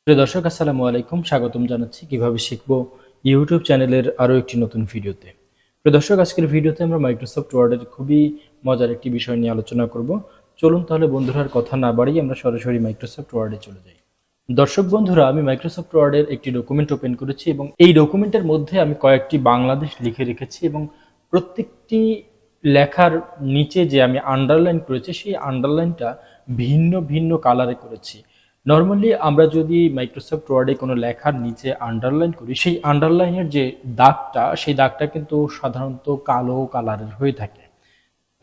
প্রিয় দর্শক, আসসালামু আলাইকুম। স্বাগতম জানাচ্ছি কিভাবে শিখবো ইউটিউব চ্যানেলের আরো একটি নতুন ভিডিওতে। প্রিয় দর্শক, আজকের ভিডিওতে আমরা মাইক্রোসফট ওয়ার্ডের খুবই মজার একটি বিষয় নিয়ে আলোচনা করব। চলুন তাহলে বন্ধুরা, আর কথা না বাড়িয়ে আমরা সরাসরি মাইক্রোসফট ওয়ার্ডে চলে যাই। দর্শক বন্ধুরা, আমি মাইক্রোসফট ওয়ার্ডের একটি ডকুমেন্ট ওপেন করেছি এবং এই ডকুমেন্টের মধ্যে আমি কয়েকটি বাংলাদেশ লিখে রেখেছি এবং প্রত্যেকটি লেখার নিচে যে আমি আন্ডারলাইন করেছি সেই আন্ডারলাইনটা ভিন্ন ভিন্ন কালারে করেছি। নর্মালি আমরা যদি মাইক্রোসফট ওয়ার্ডে কোনো লেখার নিচে আন্ডারলাইন করি, সেই আন্ডারলাইনের যে দাগটা, সেই দাগটা কিন্তু সাধারণত কালো কালারের হয়ে থাকে।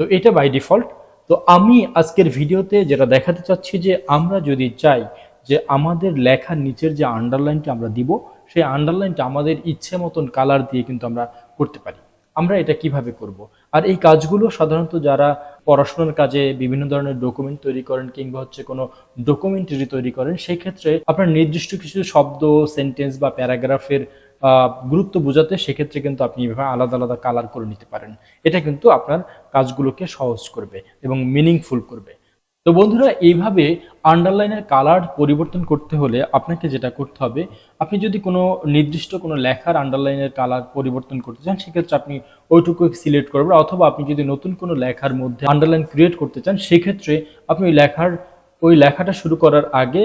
তো এটা বাই ডিফল্ট। তো আমি আজকের ভিডিওতে যেটা দেখাতে চাচ্ছি যে আমরা যদি চাই যে আমাদের লেখার নিচের যে আন্ডারলাইনটা আমরা দিব, সেই আন্ডারলাইনটা আমাদের ইচ্ছে মতন কালার দিয়ে কিন্তু আমরা করতে পারি। আমরা এটা কিভাবে করব? আর এই কাজগুলো সাধারণত যারা পড়াশোনার কাজে বিভিন্ন ধরনের ডকুমেন্ট তৈরি করেন কিংবা কোনো ডকুমেন্টারি তৈরি করেন, সেই ক্ষেত্রে আপনার নির্দিষ্ট কিছু শব্দ, সেন্টেন্স বা প্যারাগ্রাফের গুরুত্ব বোঝাতে সেক্ষেত্রে কিন্তু আপনি এভাবে আলাদা আলাদা কালার করে নিতে পারেন। এটা কিন্তু আপনার কাজগুলোকে সহজ করবে এবং মিনিংফুল করবে। তো বন্ধুরা, এইভাবে আন্ডারলাইনের কালার পরিবর্তন করতে হলে আপনাকে যেটা করতে হবে, আপনি যদি কোনো নির্দিষ্ট কোনো লেখার আন্ডারলাইনের কালার পরিবর্তন করতে চান, সেক্ষেত্রে আপনি ওইটুকু সিলেক্ট করবেন। অথবা আপনি যদি নতুন কোনো লেখার মধ্যে আন্ডারলাইন ক্রিয়েট করতে চান, সেক্ষেত্রে আপনি ওই লেখাটা শুরু করার আগে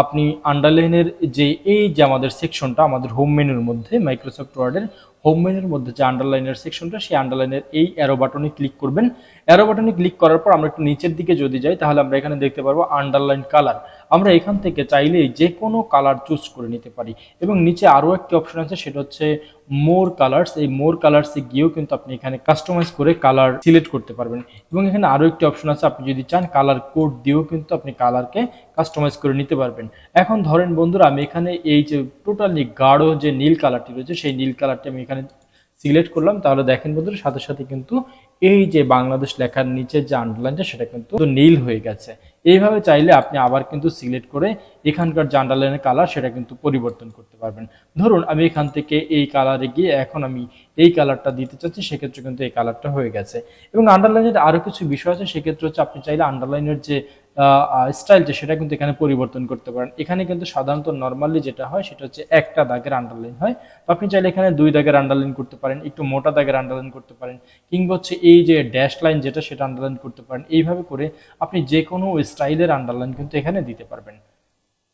আপনি আন্ডারলাইনের যে আমাদের সেকশনটা, আমাদের হোম মেনুর মধ্যে, মাইক্রোসফট ওয়ার্ডের হোম মেনুর মধ্যে যে আন্ডারলাইনের সেকশনটা, সেই আন্ডারলাইনের এই অ্যারো বাটনে ক্লিক করবেন। অ্যারো বাটনে ক্লিক করার পর আমরা একটু নিচের দিকে যদি যাই, তাহলে আমরা এখানে দেখতে পারবো আন্ডারলাইন কালার। আমরা এখান থেকে চাইলেই যে কোনো কালার চুজ করে নিতে পারি। এবং নিচে আরও একটি অপশন আছে, সেটা হচ্ছে মোর কালার্স। এই মোর কালার্সে গিয়েও কিন্তু আপনি এখানে কাস্টমাইজ করে কালার সিলেক্ট করতে পারবেন। এবং এখানে আরও একটি অপশন আছে, আপনি যদি চান কালার কোড দিয়েও কিন্তু আপনি কালারকে কাস্টমাইজ করে নিতে পারবেন। এখন ধরেন বন্ধুরা, আমি এখানে এই যে টোটালি গাঢ় যে নীল কালারটি রয়েছে, সেই নীল কালারটি আমি এখানে সিলেক্ট করলাম। তাহলে দেখেন বন্ধুরা, সাথে সাথে কিন্তু এই যে বাংলাদেশ লেখার নিচে যে আন্ডারলাইনটা, সেটা কিন্তু নীল হয়ে গেছে। এইভাবে চাইলে আপনি আবার কিন্তু সিলেক্ট করে এখানকার যে আন্ডারলাইনের কালার, সেটা কিন্তু পরিবর্তন করতে পারবেন। ধরুন আমি এখান থেকে এই কালারে গিয়ে এখন আমি এই কালারটা দিতে চাচ্ছি, সেক্ষেত্রে কিন্তু এই কালারটা হয়ে গেছে। এবং আন্ডারলাইনের আরও কিছু বিষয় আছে, সেক্ষেত্রে হচ্ছে আপনি চাইলে আন্ডারলাইনের যে স্টাইলটা, সেটা কিন্তু এখানে পরিবর্তন করতে পারেন। এখানে কিন্তু সাধারণত নর্মালি যেটা হয়, সেটা হচ্ছে একটা দাগের আন্ডারলাইন হয়। তো আপনি চাইলে এখানে 2 দাগের আন্ডারলাইন করতে পারেন, একটু মোটা দাগের আন্ডারলাইন করতে পারেন, কিংবা হচ্ছে এই যে ড্যাশ লাইন যেটা, সেটা আন্ডারলাইন করতে পারেন। এইভাবে করে আপনি যে কোনো স্টাইলের আন্ডারলাইন কিন্তু এখানে দিতে পারবেন।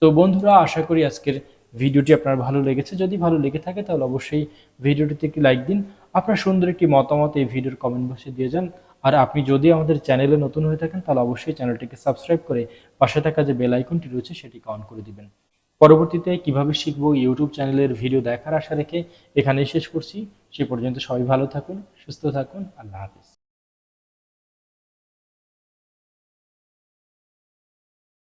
তো বন্ধুরা, আশা করি আজকের ভিডিওটি আপনার ভালো লেগেছে। যদি ভালো লেগে থাকে তাহলে অবশ্যই ভিডিওটিতে একটি লাইক দিন। আপনার সুন্দর একটি মতামত এই ভিডিওর কমেন্ট বক্সে দিয়ে যান। আর আপনি যদি আমাদের চ্যানেলে নতুন হয়ে থাকেন, তাহলে অবশ্যই চ্যানেলটিকে সাবস্ক্রাইব করে পাশে থাকা যে বেল আইকনটি রয়েছে, সেটিকে অন করে দিবেন। পরবর্তীতে কিভাবে শিখবো ইউটিউব চ্যানেলের ভিডিও দেখার আশা রেখে এখানেই শেষ করছি। সে পর্যন্ত সবাই ভালো থাকুন, সুস্থ থাকুন। আল্লাহ হাফিজ।